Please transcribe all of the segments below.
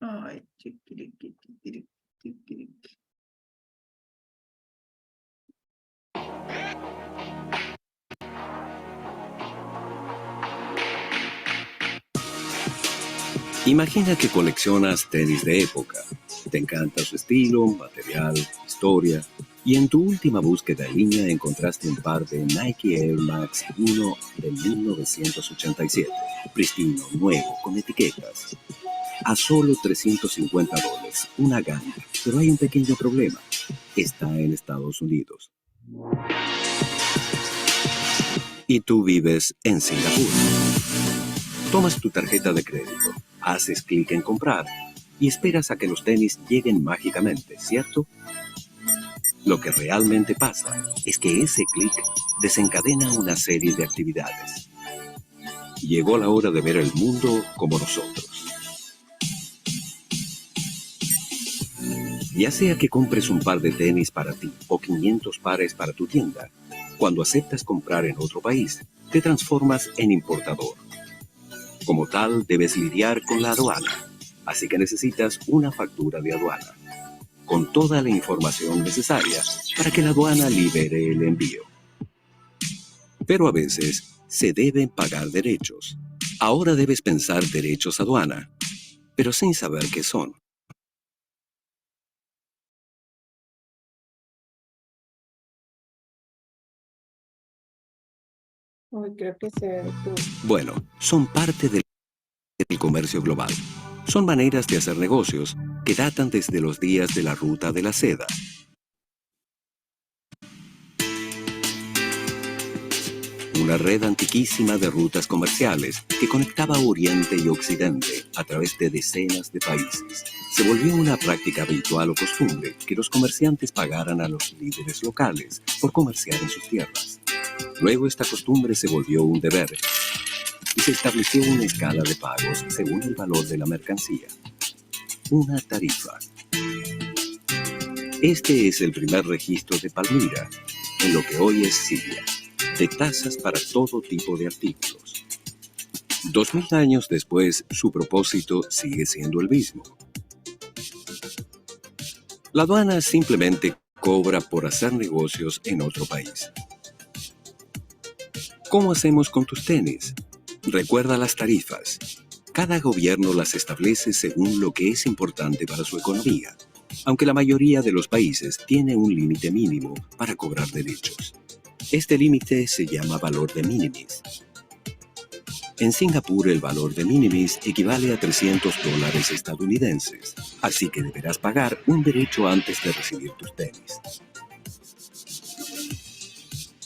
Ay, chiquiriqui, chiquiriqui, chiquiriqui. Imagina que coleccionas tenis de época. Te encanta su estilo, material, historia, y en tu última búsqueda en línea encontraste un par de Nike Air Max 1 de 1987, pristino, nuevo, con etiquetas, a solo $350, una ganga. Pero hay un pequeño problema. Está en Estados Unidos. Y tú vives en Singapur. Tomas tu tarjeta de crédito, haces clic en comprar y esperas a que los tenis lleguen mágicamente, ¿cierto? Lo que realmente pasa es que ese clic desencadena una serie de actividades. Llegó la hora de ver el mundo como nosotros. Ya sea que compres un par de tenis para ti o 500 pares para tu tienda, cuando aceptas comprar en otro país, te transformas en importador. Como tal, debes lidiar con la aduana, así que necesitas una factura de aduana, con toda la información necesaria para que la aduana libere el envío. Pero a veces se deben pagar derechos. Ahora debes pensar derechos aduana, pero sin saber qué son. Uy, creo que se detuvo. Bueno, son parte del comercio global. Son maneras de hacer negocios que datan desde los días de la ruta de la seda. Una red antiquísima de rutas comerciales que conectaba Oriente y Occidente a través de decenas de países. Se volvió una práctica habitual o costumbre que los comerciantes pagaran a los líderes locales por comerciar en sus tierras. Luego esta costumbre se volvió un deber y se estableció una escala de pagos según el valor de la mercancía. Una tarifa. Este es el primer registro de Palmira, en lo que hoy es Siria, de tasas para todo tipo de artículos. 2000 años después, su propósito sigue siendo el mismo. La aduana simplemente cobra por hacer negocios en otro país. ¿Cómo hacemos con tus tenis? Recuerda las tarifas. Cada gobierno las establece según lo que es importante para su economía, aunque la mayoría de los países tiene un límite mínimo para cobrar derechos. Este límite se llama valor de minimis. En Singapur el valor de minimis equivale a $300 estadounidenses, así que deberás pagar un derecho antes de recibir tus tenis.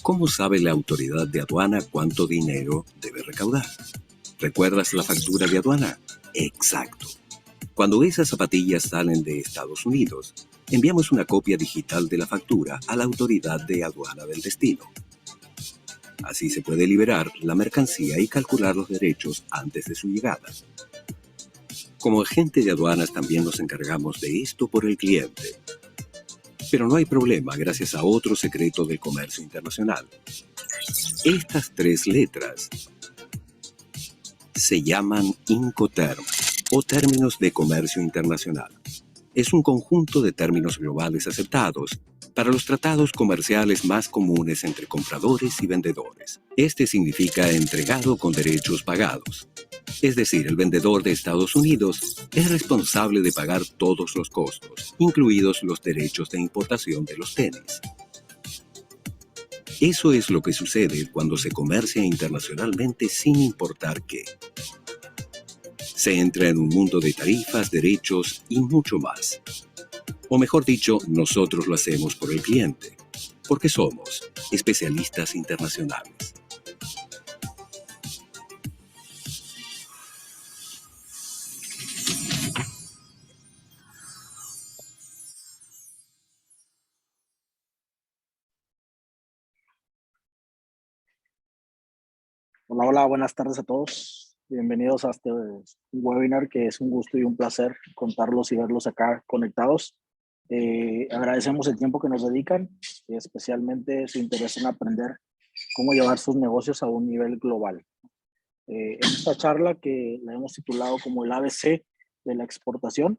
¿Cómo sabe la autoridad de aduana cuánto dinero debe recaudar? ¿Recuerdas la factura de aduana? Exacto. Cuando esas zapatillas salen de Estados Unidos, enviamos una copia digital de la factura a la autoridad de aduana del destino. Así se puede liberar la mercancía y calcular los derechos antes de su llegada. Como agente de aduanas también nos encargamos de esto por el cliente. Pero no hay problema gracias a otro secreto del comercio internacional. Estas 3 letras se llaman Incoterms o términos de comercio internacional. Es un conjunto de términos globales aceptados para los tratados comerciales más comunes entre compradores y vendedores. Este significa entregado con derechos pagados. Es decir, el vendedor de Estados Unidos es responsable de pagar todos los costos, incluidos los derechos de importación de los tenis. Eso es lo que sucede cuando se comercia internacionalmente sin importar qué. Se entra en un mundo de tarifas, derechos y mucho más. O mejor dicho, nosotros lo hacemos por el cliente, porque somos especialistas internacionales. Hola, hola, buenas tardes a todos. Bienvenidos a este webinar que es un gusto y un placer contarlos y verlos acá conectados. Agradecemos el tiempo que nos dedican y especialmente su interés en aprender cómo llevar sus negocios a un nivel global. En esta charla que la hemos titulado como el ABC de la exportación,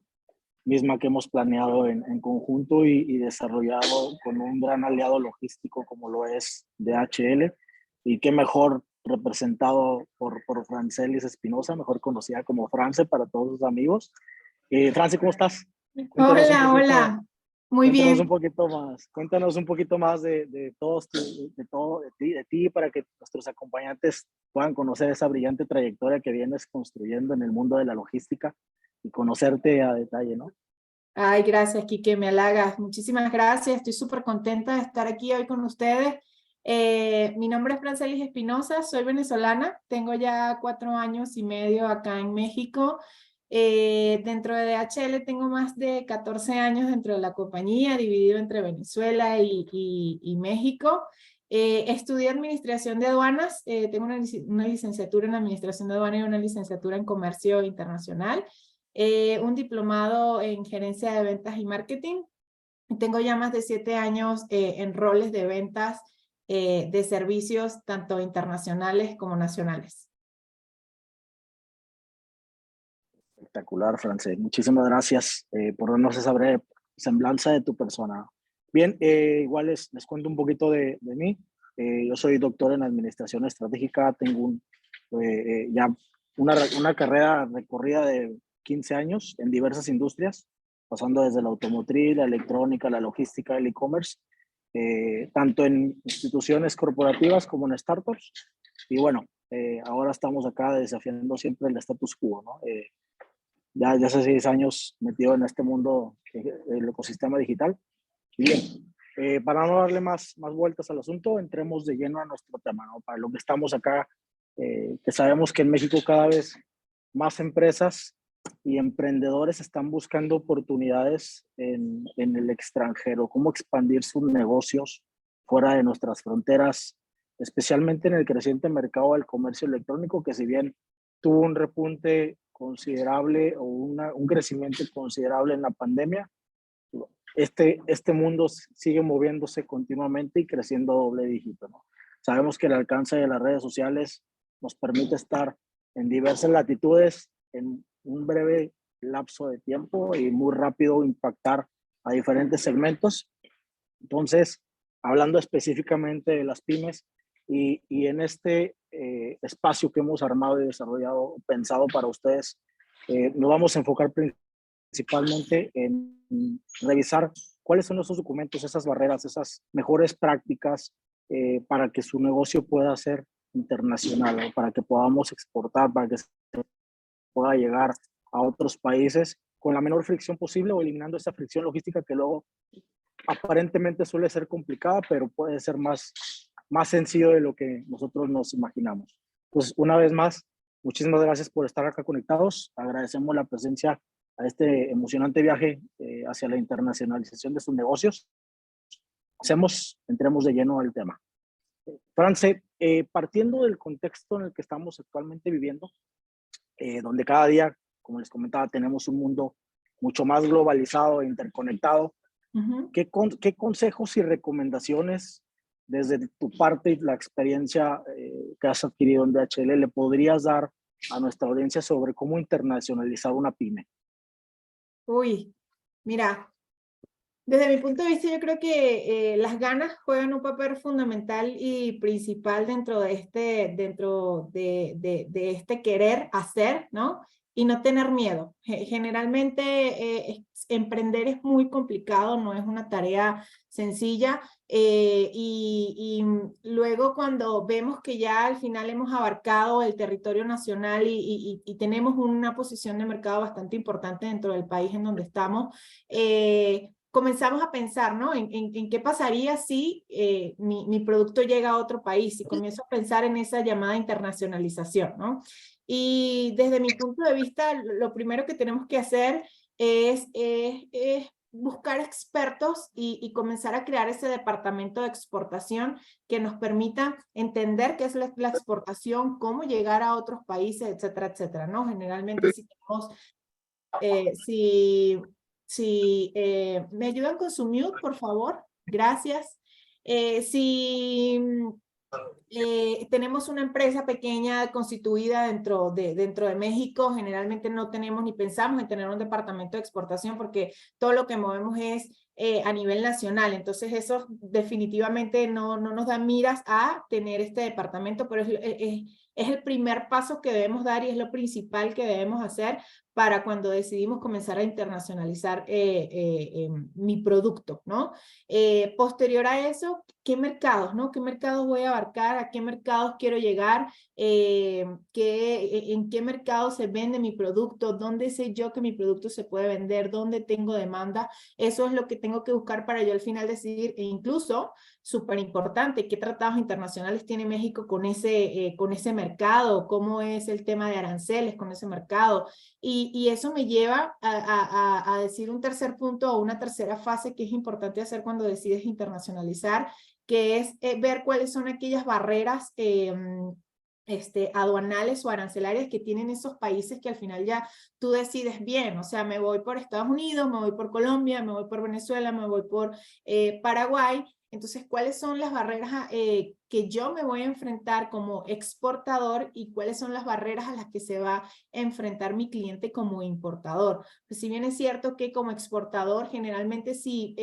misma que hemos planeado en conjunto y desarrollado con un gran aliado logístico como lo es DHL, y qué mejor representado por Francelis Espinosa, mejor conocida como France para todos sus amigos. France, ¿cómo estás? Cuéntanos un Hola, poquito, hola. Muy cuéntanos un bien. poquito más, cuéntanos un poquito más de todos, de ti, para que nuestros acompañantes puedan conocer esa brillante trayectoria que vienes construyendo en el mundo de la logística y conocerte a detalle, ¿no? Ay, gracias, Quique, me halagas. Muchísimas gracias. Estoy súper contenta de estar aquí hoy con ustedes. Mi nombre es Francelis Espinosa, soy venezolana. Tengo ya 4 años y medio acá en México. Dentro de DHL tengo más de 14 años dentro de la compañía, dividido entre Venezuela y México. Estudié Administración de Aduanas. Tengo una licenciatura en Administración de Aduanas y una licenciatura en Comercio Internacional. Un diplomado en gerencia de ventas y marketing. Tengo ya más de 7 años en roles de ventas de servicios tanto internacionales como nacionales. Espectacular, France. Muchísimas gracias por darnos esa breve semblanza de tu persona. Bien, igual les cuento un poquito de mí. Yo soy doctor en Administración Estratégica, tengo ya una carrera recorrida de 15 años en diversas industrias, pasando desde la automotriz, la electrónica, la logística, el e-commerce, tanto en instituciones corporativas como en startups. Y bueno, ahora estamos acá desafiando siempre el status quo, ¿no? Ya hace 6 años metido en este mundo del ecosistema digital. Y bien, para no darle más vueltas al asunto, entremos de lleno a nuestro tema, ¿no? Para lo que estamos acá, que sabemos que en México cada vez más empresas y emprendedores están buscando oportunidades en el extranjero, cómo expandir sus negocios fuera de nuestras fronteras, especialmente en el creciente mercado del comercio electrónico, que si bien tuvo un repunte considerable o un crecimiento considerable en la pandemia, este mundo sigue moviéndose continuamente y creciendo a doble dígito, ¿no? Sabemos que el alcance de las redes sociales nos permite estar en diversas latitudes en un breve lapso de tiempo y muy rápido impactar a diferentes segmentos. Entonces, hablando específicamente de las pymes y en este espacio que hemos armado y desarrollado, pensado para ustedes, nos vamos a enfocar principalmente en revisar cuáles son esos documentos, esas barreras, esas mejores prácticas para que su negocio pueda ser internacional, ¿no? Para que podamos exportar, para que se pueda llegar a otros países con la menor fricción posible o eliminando esa fricción logística que luego aparentemente suele ser complicada, pero puede ser más sencillo de lo que nosotros nos imaginamos. Pues una vez más, muchísimas gracias por estar acá conectados. Agradecemos la presencia a este emocionante viaje hacia la internacionalización de sus negocios. Entremos de lleno al tema. France, partiendo del contexto en el que estamos actualmente viviendo, donde cada día, como les comentaba, tenemos un mundo mucho más globalizado e interconectado, ¿qué consejos y recomendaciones desde tu parte y la experiencia que has adquirido en DHL le podrías dar a nuestra audiencia sobre cómo internacionalizar una pyme? Uy, mira, desde mi punto de vista yo creo que las ganas juegan un papel fundamental y principal dentro de este querer hacer, ¿no? Y no tener miedo. Generalmente emprender es muy complicado, no es una tarea sencilla. Y luego cuando vemos que ya al final hemos abarcado el territorio nacional y tenemos una posición de mercado bastante importante dentro del país en donde estamos, comenzamos a pensar, ¿no? En qué pasaría si mi producto llega a otro país, y comienzo a pensar en esa llamada internacionalización, ¿no? Y desde mi punto de vista, lo primero que tenemos que hacer es buscar expertos y comenzar a crear ese departamento de exportación que nos permita entender qué es la exportación, cómo llegar a otros países, etcétera, etcétera, ¿no? Generalmente si tenemos, me ayudan con su mute, por favor. Gracias. Si Tenemos una empresa pequeña constituida dentro de México. Generalmente no tenemos ni pensamos en tener un departamento de exportación porque todo lo que movemos es a nivel nacional. Entonces eso definitivamente no nos da miras a tener este departamento, pero es el primer paso que debemos dar y es lo principal que debemos hacer para cuando decidimos comenzar a internacionalizar mi producto, ¿no? Posterior a eso, ¿qué mercados, no? ¿Qué mercados voy a abarcar? ¿A qué mercados quiero llegar? ¿En qué mercado se vende mi producto? ¿Dónde sé yo que mi producto se puede vender? ¿Dónde tengo demanda? Eso es lo que tengo que buscar para yo al final decidir, e incluso, súper importante, ¿qué tratados internacionales tiene México con ese mercado? ¿Cómo es el tema de aranceles con ese mercado? Y eso me lleva a decir un tercer punto o una tercera fase que es importante hacer cuando decides internacionalizar, que es ver cuáles son aquellas barreras aduanales o arancelarias que tienen esos países que al final ya tú decides bien, o sea, me voy por Estados Unidos, me voy por Colombia, me voy por Venezuela, me voy por Paraguay. Entonces, ¿cuáles son las barreras que yo me voy a enfrentar como exportador y cuáles son las barreras a las que se va a enfrentar mi cliente como importador? Pues si bien es cierto que como exportador, generalmente si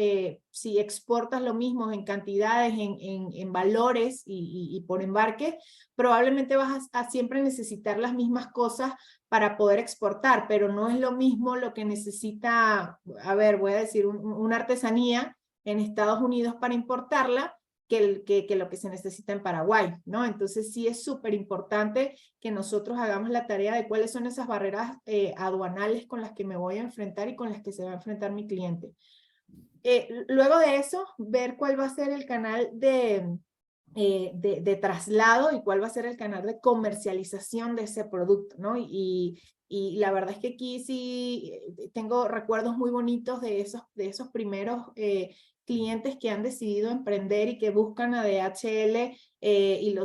exportas lo mismo en cantidades, en valores y por embarque, probablemente vas a siempre necesitar las mismas cosas para poder exportar, pero no es lo mismo lo que necesita, a ver, voy a decir, una artesanía en Estados Unidos para importarla que lo que se necesita en Paraguay, ¿no? Entonces sí es súper importante que nosotros hagamos la tarea de cuáles son esas barreras aduanales con las que me voy a enfrentar y con las que se va a enfrentar mi cliente. Luego de eso, ver cuál va a ser el canal de traslado y cuál va a ser el canal de comercialización de ese producto, ¿no? Y la verdad es que aquí sí tengo recuerdos muy bonitos de esos primeros clientes que han decidido emprender y que buscan a DHL y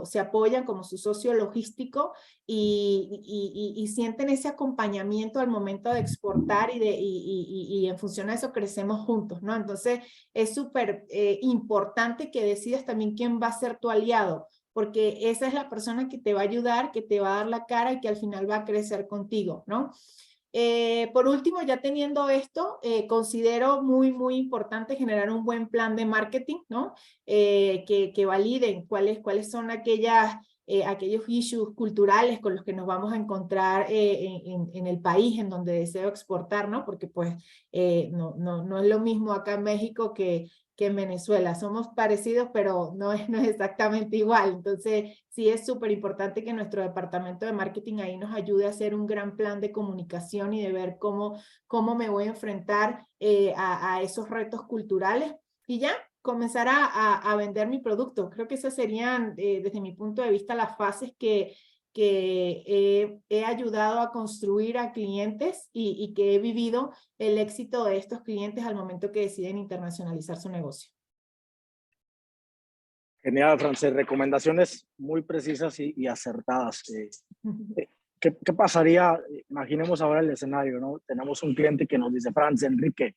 se apoyan como su socio logístico y sienten ese acompañamiento al momento de exportar y en función a eso crecemos juntos, ¿no? Entonces es súper importante que decidas también quién va a ser tu aliado, porque esa es la persona que te va a ayudar, que te va a dar la cara y que al final va a crecer contigo, ¿no? Por último, ya teniendo esto, considero muy importante generar un buen plan de marketing, ¿no? Que validen cuáles son aquellos issues culturales con los que nos vamos a encontrar en el país en donde deseo exportar, ¿no? Porque pues no es lo mismo acá en México que en Venezuela. Somos parecidos, pero no es exactamente igual. Entonces, sí es súper importante que nuestro departamento de marketing ahí nos ayude a hacer un gran plan de comunicación y de ver cómo me voy a enfrentar a esos retos culturales. Y ya, comenzar a vender mi producto. Creo que esas serían, desde mi punto de vista, las fases que he ayudado a construir a clientes y que he vivido el éxito de estos clientes al momento que deciden internacionalizar su negocio. Genial, Frances. Recomendaciones muy precisas y acertadas. ¿Qué pasaría? Imaginemos ahora el escenario, ¿no? Tenemos un cliente que nos dice, Frances, Enrique,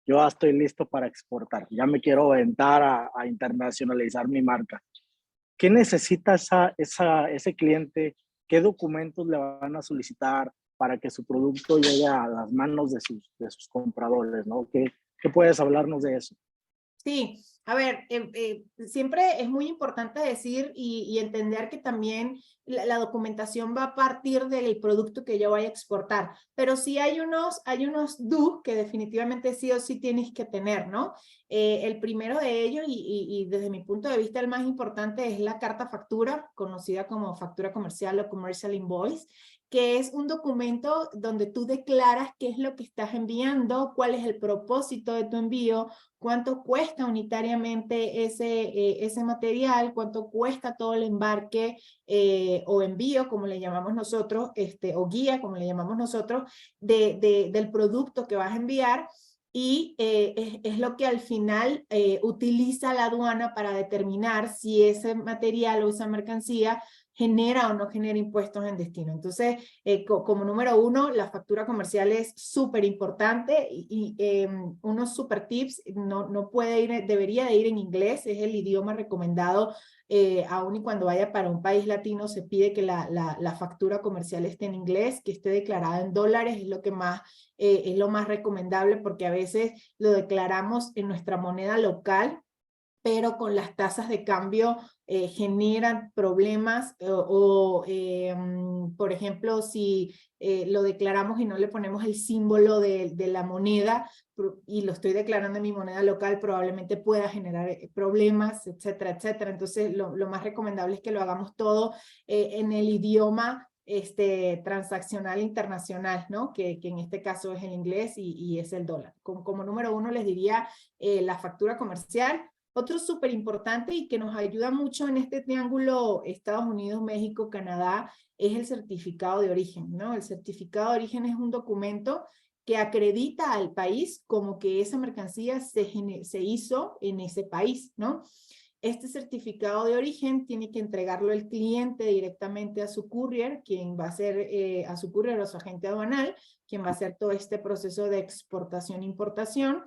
yo ya estoy listo para exportar, ya me quiero aventar a internacionalizar mi marca. ¿Qué necesita ese cliente? ¿Qué documentos le van a solicitar para que su producto llegue a las manos de sus compradores, ¿no? ¿Qué puedes hablarnos de eso? Sí, a ver, siempre es muy importante decir y entender que también la documentación va a partir del producto que yo vaya a exportar, pero sí hay unos do que definitivamente sí o sí tienes que tener, ¿no? El primero de ellos y desde mi punto de vista el más importante es la carta factura, conocida como factura comercial o commercial invoice, que es un documento donde tú declaras qué es lo que estás enviando, cuál es el propósito de tu envío, cuánto cuesta unitariamente ese material, cuánto cuesta todo el embarque o envío, como le llamamos nosotros, o guía, como le llamamos nosotros, del producto que vas a enviar. Y es lo que al final utiliza la aduana para determinar si ese material o esa mercancía genera o no genera impuestos en destino. Entonces, como número uno, la factura comercial es súper importante y unos super tips, no puede ir, debería de ir en inglés, es el idioma recomendado. Aún y cuando vaya para un país latino se pide que la factura comercial esté en inglés, que esté declarada en dólares, es lo más recomendable, porque a veces lo declaramos en nuestra moneda local, pero con las tasas de cambio generan problemas por ejemplo, si lo declaramos y no le ponemos el símbolo de la moneda y lo estoy declarando en mi moneda local, probablemente pueda generar problemas, etcétera, etcétera. Entonces, lo más recomendable es que lo hagamos todo en el idioma transaccional internacional, ¿no? Que en este caso es el inglés y es el dólar. Como número uno les diría la factura comercial. Otro súper importante y que nos ayuda mucho en este triángulo Estados Unidos, México, Canadá, es el certificado de origen, ¿no? El certificado de origen es un documento que acredita al país como que esa mercancía se hizo en ese país, ¿no? Este certificado de origen tiene que entregarlo el cliente directamente a su courier, quien va a hacer, a su courier o su agente aduanal, quien va a hacer todo este proceso de exportación e importación.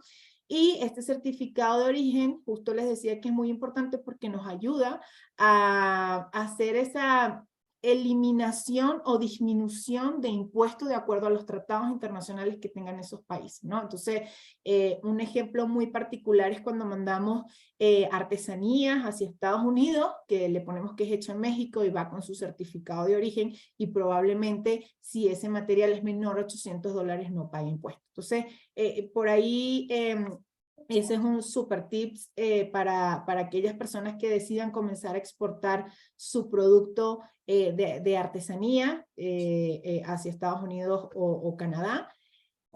Y este certificado de origen, justo les decía que es muy importante porque nos ayuda a hacer esa eliminación o disminución de impuestos de acuerdo a los tratados internacionales que tengan esos países, ¿no? Entonces, un ejemplo muy particular es cuando mandamos artesanías hacia Estados Unidos, que le ponemos que es hecho en México y va con su certificado de origen, y probablemente si ese material es menor a $800 no pague impuestos. Entonces, por ahí ese es un super tips para aquellas personas que decidan comenzar a exportar su producto de artesanía hacia Estados Unidos o Canadá.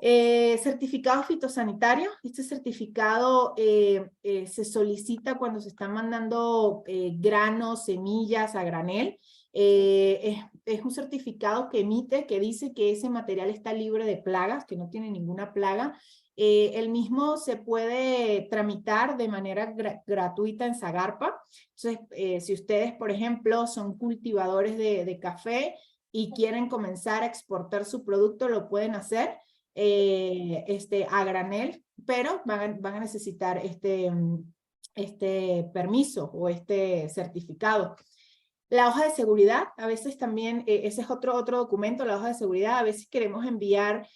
Certificado fitosanitario. Este certificado se solicita cuando se están mandando granos, semillas a granel. Es un certificado que emite, que dice que ese material está libre de plagas, que no tiene ninguna plaga. El mismo se puede tramitar de manera gratuita en Zagarpa. Entonces, si ustedes, por ejemplo, son cultivadores de café y quieren comenzar a exportar su producto, lo pueden hacer a granel, pero van a necesitar este permiso o este certificado. La hoja de seguridad, a veces también, ese es otro documento, la hoja de seguridad. A veces queremos enviar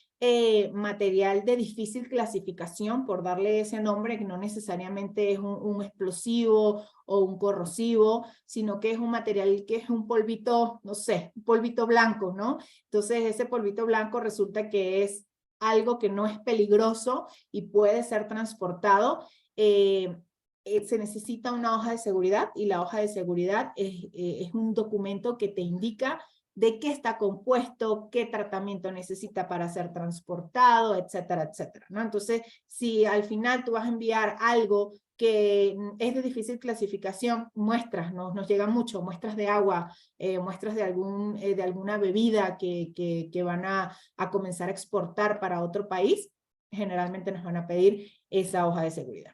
material de difícil clasificación, por darle ese nombre, que no necesariamente es un explosivo o un corrosivo, sino que es un material que es un polvito, no sé, un polvito blanco, ¿no? Entonces ese polvito blanco resulta que es algo que no es peligroso y puede ser transportado. Se necesita una hoja de seguridad, y la hoja de seguridad es un documento que te indica de qué está compuesto, qué tratamiento necesita para ser transportado, etcétera, etcétera, ¿no? Entonces, si al final tú vas a enviar algo que es de difícil clasificación, muestras, nos llegan mucho, muestras de agua, muestras de alguna bebida que van a comenzar a exportar para otro país, generalmente nos van a pedir esa hoja de seguridad.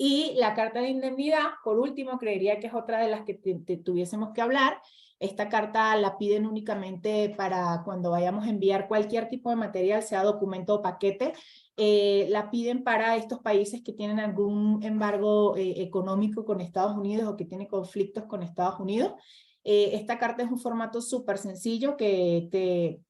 Y la carta de indemnidad, por último, creería que es otra de las que tuviésemos que hablar. Esta carta la piden únicamente para cuando vayamos a enviar cualquier tipo de material, sea documento o paquete. La piden para estos países que tienen algún embargo económico con Estados Unidos o que tienen conflictos con Estados Unidos. Esta carta es un formato súper sencillo que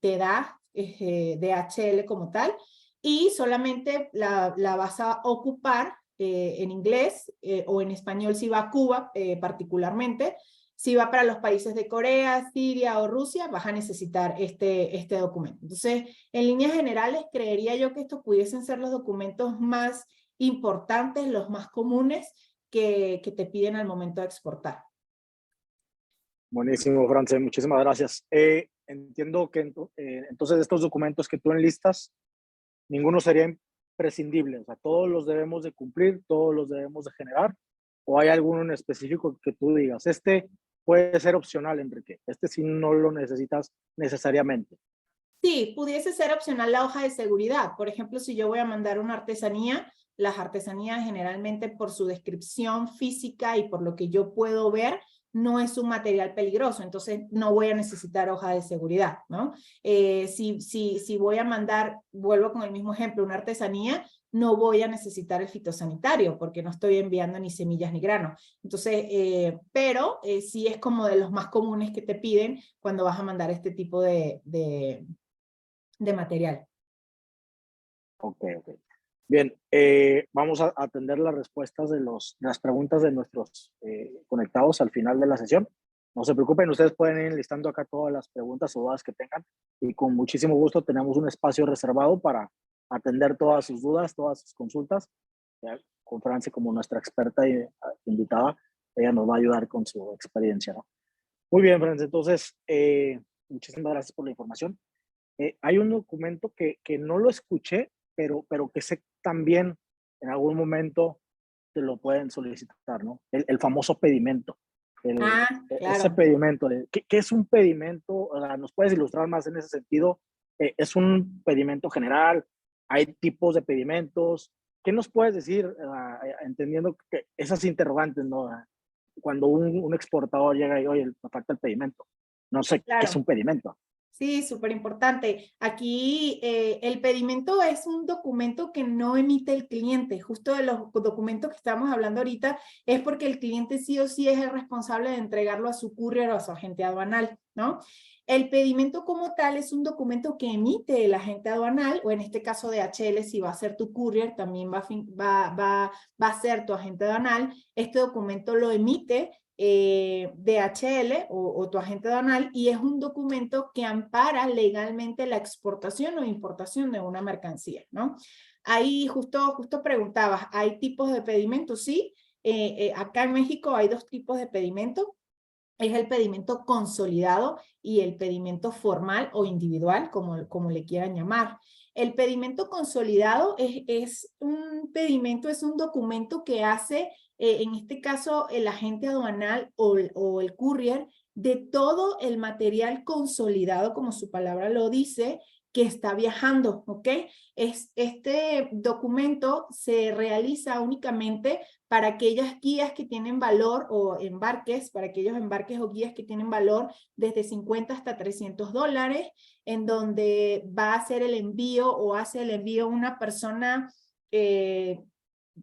te da DHL como tal, y solamente la vas a ocupar en inglés o en español si va a Cuba particularmente. Si va para los países de Corea, Siria o Rusia, vas a necesitar este documento. Entonces, en líneas generales, creería yo que estos pudiesen ser los documentos más importantes, los más comunes que te piden al momento de exportar. Buenísimo, France, muchísimas gracias. Entiendo que entonces estos documentos que tú enlistas, ninguno sería imprescindible, o sea, todos los debemos de cumplir, todos los debemos de generar, o hay alguno en específico que tú digas, este puede ser opcional, Enrique, este sí no lo necesitas necesariamente. Sí, pudiese ser opcional la hoja de seguridad. Por ejemplo, si yo voy a mandar una artesanía, las artesanías generalmente por su descripción física y por lo que yo puedo ver, no es un material peligroso, entonces no voy a necesitar hoja de seguridad, ¿no? Si voy a mandar, vuelvo con el mismo ejemplo, una artesanía, no voy a necesitar el fitosanitario porque no estoy enviando ni semillas ni granos. Entonces, pero sí es como de los más comunes que te piden cuando vas a mandar este tipo de material. Ok. Bien, vamos a atender las respuestas de las preguntas de nuestros conectados al final de la sesión. No se preocupen, ustedes pueden ir listando acá todas las preguntas o dudas que tengan y con muchísimo gusto tenemos un espacio reservado para atender todas sus dudas, todas sus consultas. Ya, con Franci como nuestra experta y invitada, ella nos va a ayudar con su experiencia, ¿no? Muy bien, Franci, entonces, muchísimas gracias por la información. Hay un documento que no lo escuché, pero que sé también en algún momento te lo pueden solicitar, ¿no? El famoso pedimento. Ese Claro. pedimento. ¿Qué es un pedimento? ¿Nos puedes ilustrar más en ese sentido? ¿Es un pedimento general? ¿Hay tipos de pedimentos? ¿Qué nos puedes decir, entendiendo que esas interrogantes, ¿no? Cuando un exportador llega y, oye, me falta el pedimento. No sé qué es Claro. un pedimento. Sí, súper importante. Aquí el pedimento es un documento que no emite el cliente. Justo de los documentos que estamos hablando ahorita es porque el cliente sí o sí es el responsable de entregarlo a su courier o a su agente aduanal, ¿no? El pedimento como tal es un documento que emite el agente aduanal, o en este caso DHL, si va a ser tu courier, también va a ser tu agente aduanal. Este documento lo emite DHL o tu agente aduanal y es un documento que ampara legalmente la exportación o importación de una mercancía, ¿no? Ahí justo preguntabas, ¿hay tipos de pedimentos? Sí, acá en México hay dos tipos de pedimento. Es el pedimento consolidado y el pedimento formal o individual, como le quieran llamar. El pedimento consolidado es un pedimento, es un documento que hace, en este caso, el agente aduanal o el courier, de todo el material consolidado, como su palabra lo dice, que está viajando, ¿ok? Este documento se realiza únicamente para aquellas guías que tienen valor o embarques, para aquellos embarques o guías que tienen valor desde 50 hasta $300, en donde va a hacer el envío o hace el envío una persona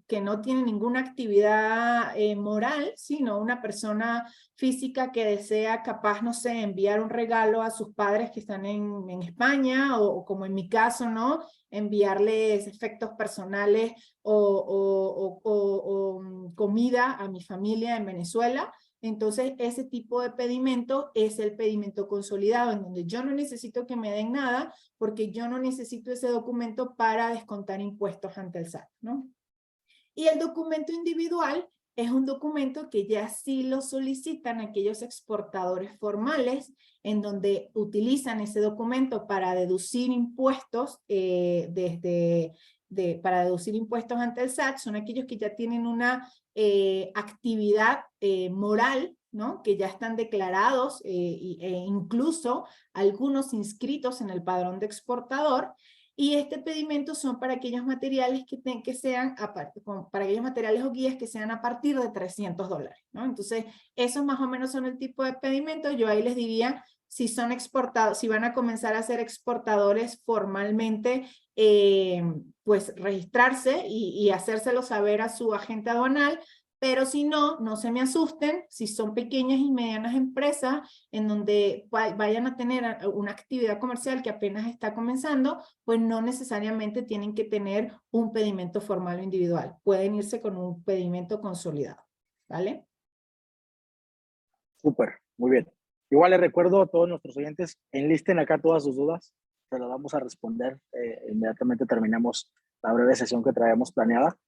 que no tiene ninguna actividad moral, sino una persona física que desea capaz, no sé, enviar un regalo a sus padres que están en España o como en mi caso, ¿no? Enviarles efectos personales o comida a mi familia en Venezuela. Entonces, ese tipo de pedimento es el pedimento consolidado, en donde yo no necesito que me den nada, porque yo no necesito ese documento para descontar impuestos ante el SAT, ¿no? Y el documento individual es un documento que ya sí lo solicitan aquellos exportadores formales, en donde utilizan ese documento para deducir impuestos para deducir impuestos ante el SAT. Son aquellos que ya tienen una actividad moral, ¿no? Que ya están declarados e incluso algunos inscritos en el padrón de exportador. Y este pedimento son para aquellos materiales que sean, para aquellos materiales o guías que sean a partir de $300, ¿no? Entonces, esos más o menos son el tipo de pedimento. Yo ahí les diría, si son exportados, si van a comenzar a ser exportadores formalmente, pues registrarse y hacérselo saber a su agente aduanal. Pero si no, no se me asusten, si son pequeñas y medianas empresas en donde vayan a tener una actividad comercial que apenas está comenzando, pues no necesariamente tienen que tener un pedimento formal o individual. Pueden irse con un pedimento consolidado, ¿vale? Súper, muy bien. Igual les recuerdo a todos nuestros oyentes, enlisten acá todas sus dudas, se las vamos a responder inmediatamente terminemos la breve sesión que traemos planeada.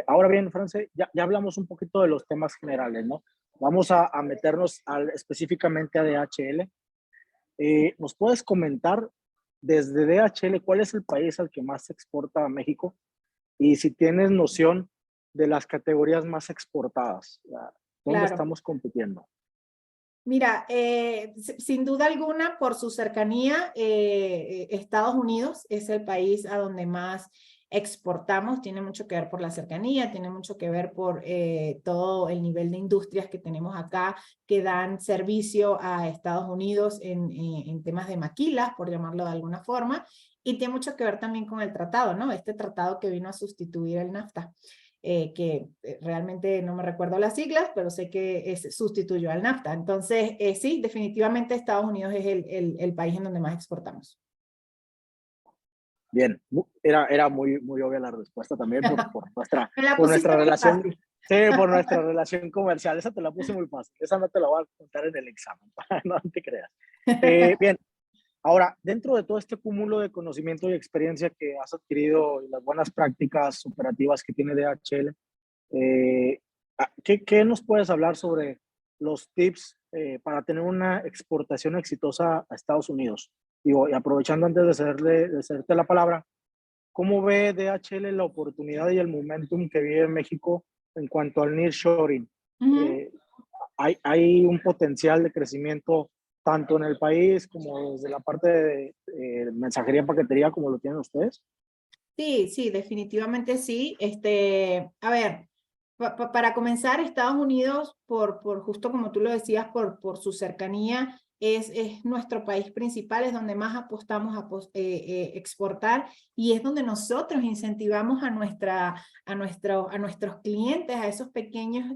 Ahora bien, France, ya hablamos un poquito de los temas generales, ¿no? Vamos a meternos específicamente a DHL. ¿Nos puedes comentar desde DHL cuál es el país al que más se exporta a México? Y si tienes noción de las categorías más exportadas, ¿dónde Claro. estamos compitiendo? Mira, sin duda alguna, por su cercanía, Estados Unidos es el país a donde más exportamos tiene mucho que ver por la cercanía, tiene mucho que ver por todo el nivel de industrias que tenemos acá que dan servicio a Estados Unidos en temas de maquilas, por llamarlo de alguna forma, y tiene mucho que ver también con el tratado, ¿no? Este tratado que vino a sustituir el NAFTA. Que realmente no me recuerdo las siglas, pero sé que sustituyó al NAFTA. Entonces, sí, definitivamente Estados Unidos es el país en donde más exportamos. Bien, era muy obvia la respuesta también por Me la por pusiste nuestra muy relación, fácil. sí, por nuestra relación comercial. Esa te la puse muy fácil, esa no te la voy a contar en el examen, no te creas. Bien, ahora, dentro de todo este cúmulo de conocimiento y experiencia que has adquirido y las buenas prácticas operativas que tiene DHL, ¿qué nos puedes hablar sobre los tips para tener una exportación exitosa a Estados Unidos? Digo, y aprovechando antes de hacerte la palabra, ¿cómo ve DHL la oportunidad y el momentum que vive México en cuanto al nearshoring? Uh-huh. Hay un potencial de crecimiento tanto en el país como desde la parte de mensajería, paquetería, como lo tienen ustedes. Sí, sí, definitivamente sí. A ver, para comenzar, Estados Unidos, por justo como tú lo decías, por su cercanía, es nuestro país principal, es donde más apostamos a exportar y es donde nosotros incentivamos a nuestros clientes, a esos pequeñas,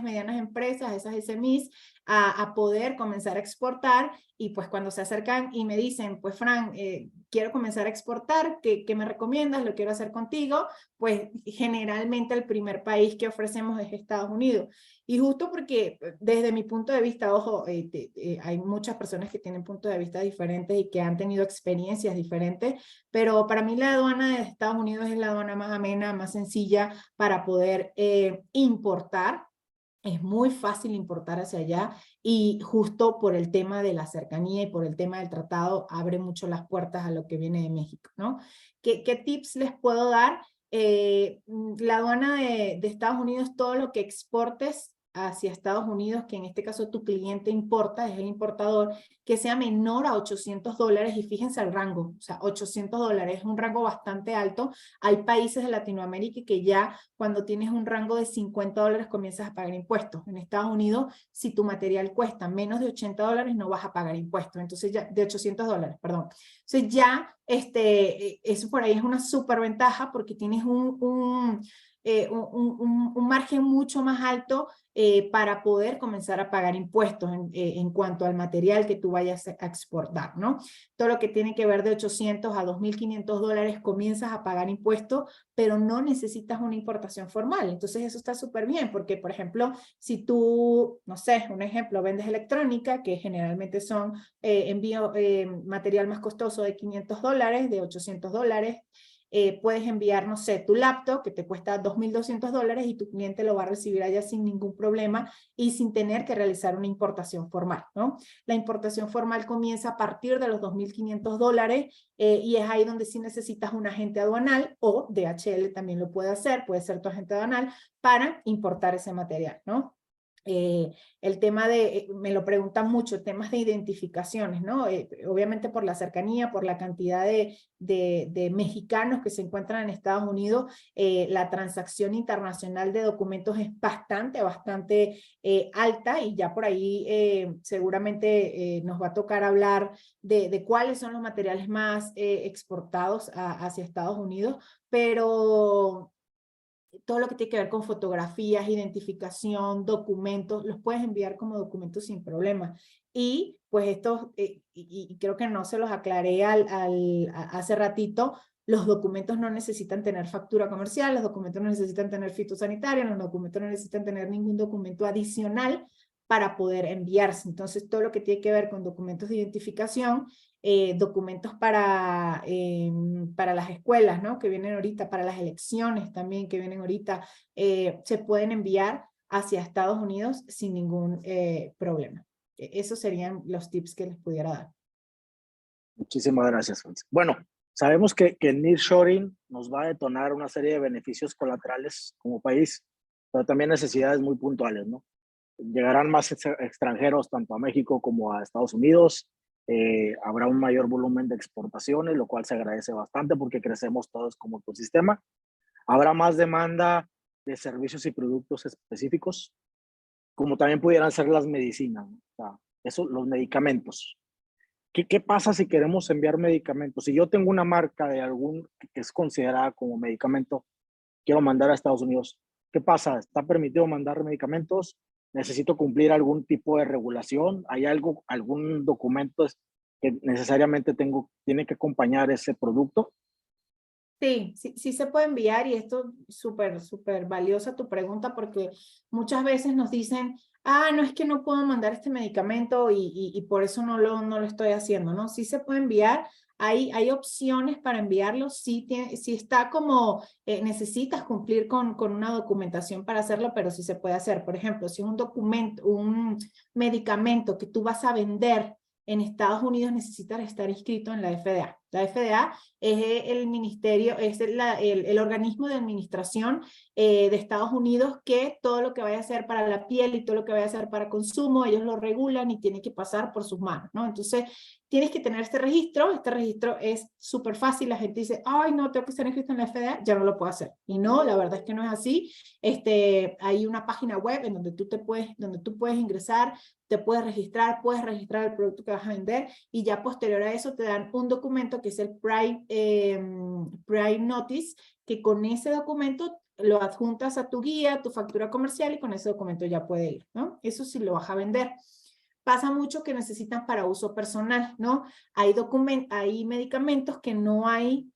medianas empresas, esas SMEs, a poder comenzar a exportar. Y pues cuando se acercan y me dicen, pues Fran, quiero comenzar a exportar, ¿qué me recomiendas? Lo quiero hacer contigo. Pues generalmente el primer país que ofrecemos es Estados Unidos. Y justo porque desde mi punto de vista, ojo, hay muchas personas que tienen puntos de vista diferentes y que han tenido experiencias diferentes, pero para mí la aduana de Estados Unidos es la aduana más amena, más sencilla para poder importar. Es muy fácil importar hacia allá y justo por el tema de la cercanía y por el tema del tratado abre mucho las puertas a lo que viene de México, ¿no? ¿Qué tips les puedo dar? La aduana de Estados Unidos, todo lo que exportes hacia Estados Unidos, que en este caso tu cliente importa, es el importador, que sea menor a $800, y fíjense el rango, o sea, $800 es un rango bastante alto. Hay países de Latinoamérica que ya cuando tienes un rango de $50 comienzas a pagar impuestos. En Estados Unidos, si tu material cuesta menos de $80, no vas a pagar impuestos. Entonces ya, de $800, perdón. Entonces ya, eso por ahí es una súper ventaja porque tienes un margen mucho más alto para poder comenzar a pagar impuestos en cuanto al material que tú vayas a exportar, ¿no? Todo lo que tiene que ver de $800 a $2.500 comienzas a pagar impuestos, pero no necesitas una importación formal. Entonces eso está súper bien porque, por ejemplo, si tú, no sé, un ejemplo, vendes electrónica, que generalmente son material más costoso de $500, de $800, puedes enviar, no sé, tu laptop que te cuesta $2.200 y tu cliente lo va a recibir allá sin ningún problema y sin tener que realizar una importación formal, ¿no? La importación formal comienza a partir de los $2.500 y es ahí donde sí necesitas un agente aduanal, o DHL también lo puede hacer, puede ser tu agente aduanal para importar ese material, ¿no? El tema me lo preguntan mucho, temas de identificaciones, ¿no? Obviamente por la cercanía, por la cantidad de mexicanos que se encuentran en Estados Unidos, la transacción internacional de documentos es bastante alta, y ya por ahí seguramente nos va a tocar hablar de cuáles son los materiales más exportados hacia Estados Unidos, pero todo lo que tiene que ver con fotografías, identificación, documentos, los puedes enviar como documentos sin problema. Y pues estos, y creo que no se los aclaré hace ratito, los documentos no necesitan tener factura comercial, los documentos no necesitan tener fitosanitario, los documentos no necesitan tener ningún documento adicional para poder enviarse. Entonces, todo lo que tiene que ver con documentos de identificación, documentos para las escuelas, ¿no? Que vienen ahorita, para las elecciones también que vienen ahorita, se pueden enviar hacia Estados Unidos sin ningún problema. Esos serían los tips que les pudiera dar. Muchísimas gracias, Francis. Bueno, sabemos que el nearshoring nos va a detonar una serie de beneficios colaterales como país, pero también necesidades muy puntuales, ¿no? Llegarán más extranjeros tanto a México como a Estados Unidos. Habrá un mayor volumen de exportaciones, lo cual se agradece bastante porque crecemos todos como ecosistema. Habrá más demanda de servicios y productos específicos, como también pudieran ser las medicinas, ¿no? O sea, eso, los medicamentos. ¿Qué pasa si queremos enviar medicamentos? Si yo tengo una marca de algún que es considerada como medicamento, quiero mandar a Estados Unidos, ¿qué pasa? ¿Está permitido mandar medicamentos? ¿Necesito cumplir algún tipo de regulación? ¿Hay algún documento que necesariamente tiene que acompañar ese producto? Sí, sí, sí se puede enviar y esto es súper valiosa tu pregunta porque muchas veces nos dicen, no es que no puedo mandar este medicamento y por eso no lo estoy haciendo, ¿no? Sí se puede enviar, hay opciones para enviarlo, sí está como, necesitas cumplir con una documentación para hacerlo, pero sí se puede hacer. Por ejemplo, si es un medicamento que tú vas a vender en Estados Unidos, necesitas estar inscrito en la FDA. La FDA es el ministerio, es el organismo de administración de Estados Unidos que todo lo que vaya a hacer para la piel y todo lo que vaya a hacer para consumo, ellos lo regulan y tiene que pasar por sus manos, ¿no? Entonces, tienes que tener este registro es súper fácil, la gente dice, ay, no, tengo que estar inscrito en la FDA, ya no lo puedo hacer. Y no, la verdad es que no es así. Hay una página web en donde tú puedes ingresar, te puedes registrar el producto que vas a vender y ya posterior a eso te dan un documento que es el Prime Notice, que con ese documento lo adjuntas a tu guía, tu factura comercial y con ese documento ya puede ir, ¿no? Eso sí lo vas a vender. Pasa mucho que necesitan para uso personal, ¿no? Hay medicamentos que no hay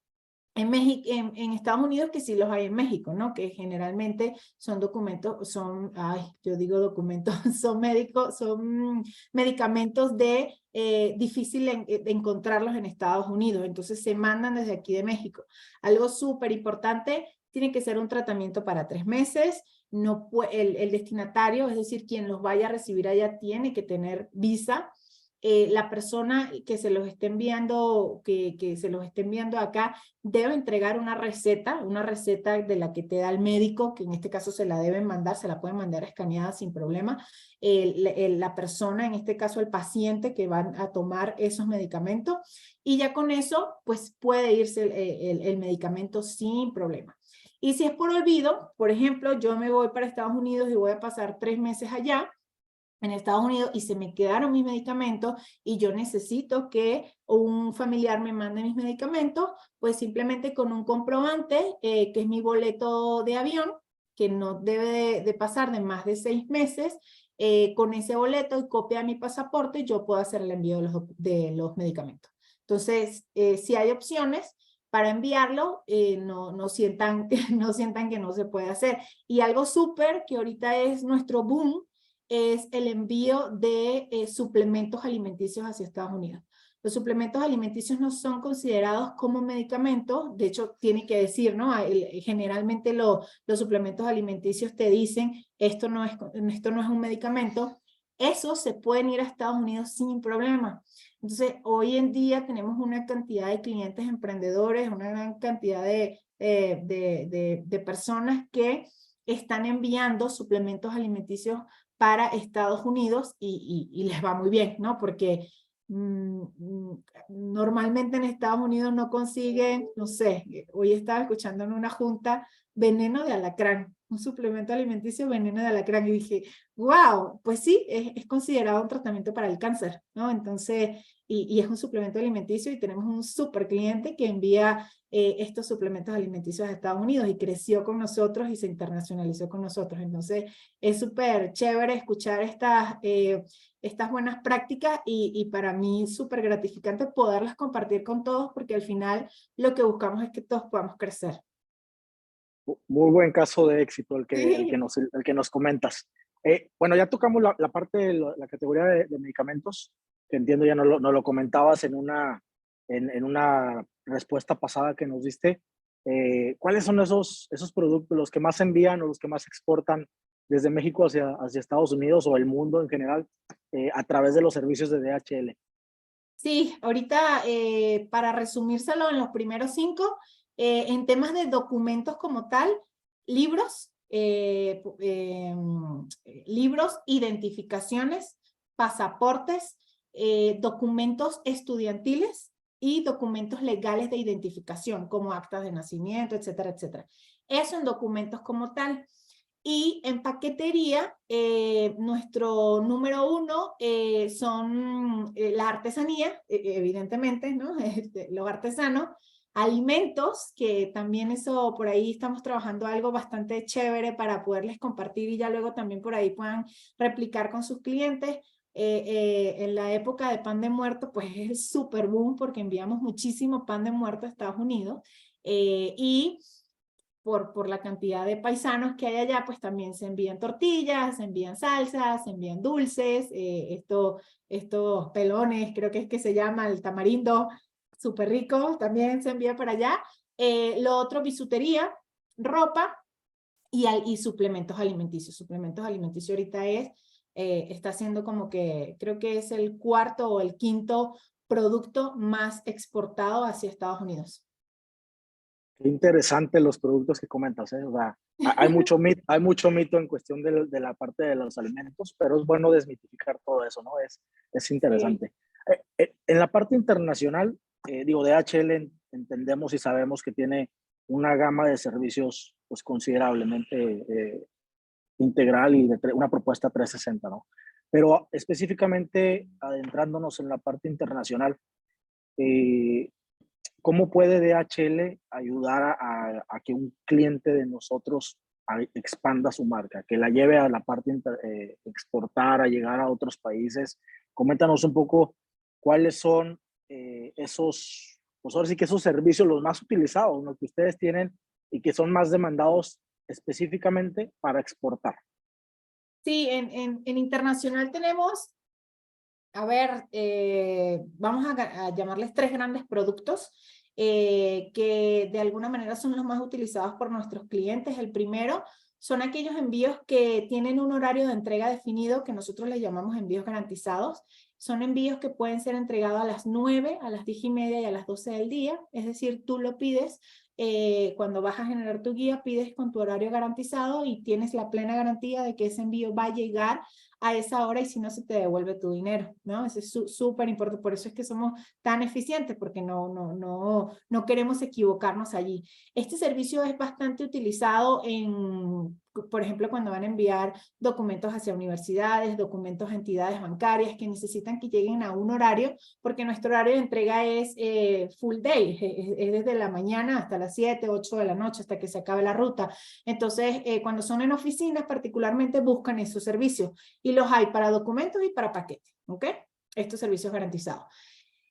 en México, en Estados Unidos, que sí los hay en México, ¿no? Que generalmente son documentos, yo digo documentos, son medicamentos difícil de encontrarlos en Estados Unidos, entonces se mandan desde aquí de México. Algo súper importante, tiene que ser un tratamiento para 3 meses, el destinatario, es decir, quien los vaya a recibir allá tiene que tener visa. La persona que se los esté enviando, que se los esté enviando acá, debe entregar una receta de la que te da el médico, que en este caso se la pueden mandar escaneada sin problema. La persona, en este caso el paciente que van a tomar esos medicamentos, y ya con eso, pues puede irse el medicamento sin problema. Y si es por olvido, por ejemplo, yo me voy para Estados Unidos y voy a pasar 3 meses allá, en Estados Unidos y se me quedaron mis medicamentos y yo necesito que un familiar me mande mis medicamentos, pues simplemente con un comprobante, que es mi boleto de avión, que no debe de pasar de más de 6 meses, con ese boleto y copia de mi pasaporte, yo puedo hacer el envío de los medicamentos. Entonces, si hay opciones para enviarlo, no sientan que no se puede hacer. Y algo súper que ahorita es nuestro boom, es el envío de suplementos alimenticios hacia Estados Unidos. Los suplementos alimenticios no son considerados como medicamentos, de hecho tiene que decir, ¿no? Generalmente los suplementos alimenticios te dicen, esto no es un medicamento, esos se pueden ir a Estados Unidos sin problema. Entonces, hoy en día tenemos una cantidad de clientes emprendedores, una gran cantidad de personas que están enviando suplementos alimenticios para Estados Unidos y les va muy bien, ¿no? Porque normalmente en Estados Unidos no consiguen, no sé, hoy estaba escuchando en una junta veneno de alacrán, un suplemento alimenticio veneno de alacrán y dije, wow, pues sí, es considerado un tratamiento para el cáncer, ¿no? Entonces, y es un suplemento alimenticio y tenemos un súper cliente que envía estos suplementos alimenticios a Estados Unidos y creció con nosotros y se internacionalizó con nosotros. Entonces, es súper chévere escuchar estas buenas prácticas y para mí súper gratificante poderlas compartir con todos porque al final lo que buscamos es que todos podamos crecer. Muy buen caso de éxito el Sí. que nos comentas. Bueno, ya tocamos la parte de la categoría de medicamentos, que entiendo ya no lo comentabas en una respuesta pasada que nos diste. ¿Cuáles son esos productos, los que más envían o los que más exportan desde México hacia Estados Unidos o el mundo en general a través de los servicios de DHL? Sí, ahorita para resumírselo en los primeros 5, en temas de documentos como tal, libros, libros, identificaciones, pasaportes, documentos estudiantiles y documentos legales de identificación, como actas de nacimiento, etcétera, etcétera. Eso en documentos como tal. Y en paquetería, nuestro número 1 son la artesanía, evidentemente, ¿no? Lo artesano, alimentos, que también eso por ahí estamos trabajando algo bastante chévere para poderles compartir y ya luego también por ahí puedan replicar con sus clientes. En la época de pan de muerto, pues es súper boom porque enviamos muchísimo pan de muerto a Estados Unidos y por la cantidad de paisanos que hay allá, pues también se envían tortillas, se envían salsas, se envían dulces, estos pelones, creo que es que se llama el tamarindo, súper rico, también se envía para allá. Lo otro, bisutería, ropa y suplementos alimenticios. Suplementos alimenticios ahorita está siendo como que, creo que es el 4º o el 5º producto más exportado hacia Estados Unidos. Qué interesante los productos que comentas, ¿eh? O sea, hay mucho mito en cuestión de la parte de los alimentos, pero es bueno desmitificar todo eso, ¿no? Es interesante. Sí. En la parte internacional, digo, DHL entendemos y sabemos que tiene una gama de servicios pues considerablemente integral y de una propuesta 360, ¿no? Pero específicamente adentrándonos en la parte internacional, ¿cómo puede DHL ayudar a que un cliente de nosotros expanda su marca, que la lleve a la parte exportar, a llegar a otros países? Coméntanos un poco cuáles son esos, pues ahora sí que esos servicios los más utilizados, ¿no? Que ustedes tienen y que son más demandados específicamente para exportar. Sí, en internacional tenemos, a ver, vamos a llamarles 3 grandes productos que de alguna manera son los más utilizados por nuestros clientes. El primero son aquellos envíos que tienen un horario de entrega definido, que nosotros les llamamos envíos garantizados. Son envíos que pueden ser entregados a las 9, a las 10:30 y a las 12 del día. Es decir, tú lo pides, cuando vas a generar tu guía, pides con tu horario garantizado y tienes la plena garantía de que ese envío va a llegar a esa hora y si no se te devuelve tu dinero, ¿no? Eso es súper importante, por eso es que somos tan eficientes, porque no queremos equivocarnos allí. Este servicio es bastante utilizado por ejemplo, cuando van a enviar documentos hacia universidades, documentos a entidades bancarias que necesitan que lleguen a un horario, porque nuestro horario de entrega es full day, es desde la mañana hasta las 7, 8 de la noche, hasta que se acabe la ruta. Entonces, cuando son en oficinas, particularmente buscan esos servicios. Y los hay para documentos y para paquetes, ¿ok? Estos servicios garantizados.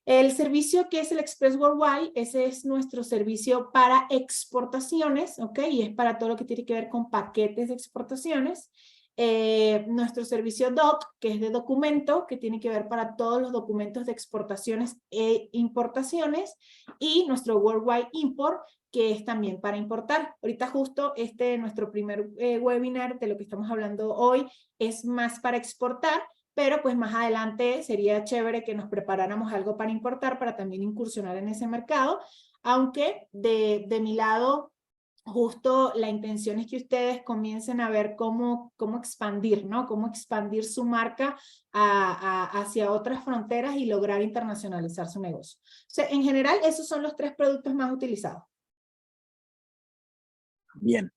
El servicio que es el Express Worldwide, ese es nuestro servicio para exportaciones, ¿ok? Y es para todo lo que tiene que ver con paquetes de exportaciones. Nuestro servicio DOC, que es de documento, que tiene que ver para todos los documentos de exportaciones e importaciones. Y nuestro Worldwide Import, que es también para importar. Ahorita justo nuestro primer webinar de lo que estamos hablando hoy es más para exportar, pero pues más adelante sería chévere que nos preparáramos algo para importar, para también incursionar en ese mercado, aunque de mi lado, justo la intención es que ustedes comiencen a ver cómo expandir, ¿no? Cómo expandir su marca hacia otras fronteras y lograr internacionalizar su negocio. O sea, en general, esos son los 3 productos más utilizados. Bien.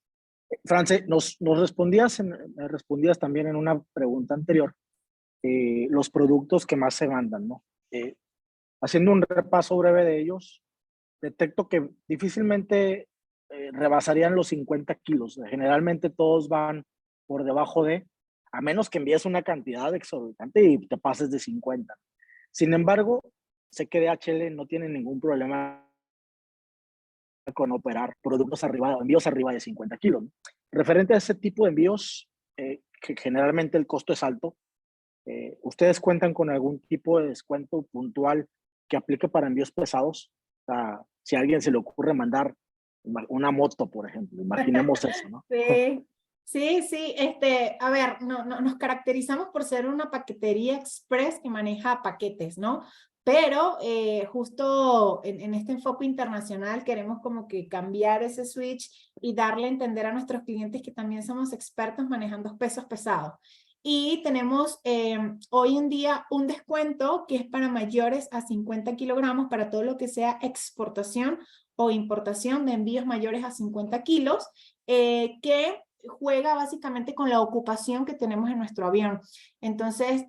France, me respondías también en una pregunta anterior los productos que más se mandan, ¿no? Haciendo un repaso breve de ellos, detecto que difícilmente rebasarían los 50 kilos. Generalmente todos van por debajo a menos que envíes una cantidad exorbitante y te pases de 50. Sin embargo, sé que DHL no tiene ningún problema con operar envíos arriba de 50 kilos. Referente a ese tipo de envíos, que generalmente el costo es alto, ¿ustedes cuentan con algún tipo de descuento puntual que aplique para envíos pesados? O sea, si a alguien se le ocurre mandar una moto, por ejemplo, imaginemos eso, ¿no? Sí, a ver, nos caracterizamos por ser una paquetería express que maneja paquetes, ¿no? Pero justo en este enfoque internacional queremos como que cambiar ese switch y darle a entender a nuestros clientes que también somos expertos manejando pesos pesados. Y tenemos hoy en día un descuento que es para mayores a 50 kilogramos para todo lo que sea exportación o importación de envíos mayores a 50 kilos, que juega básicamente con la ocupación que tenemos en nuestro avión. Entonces,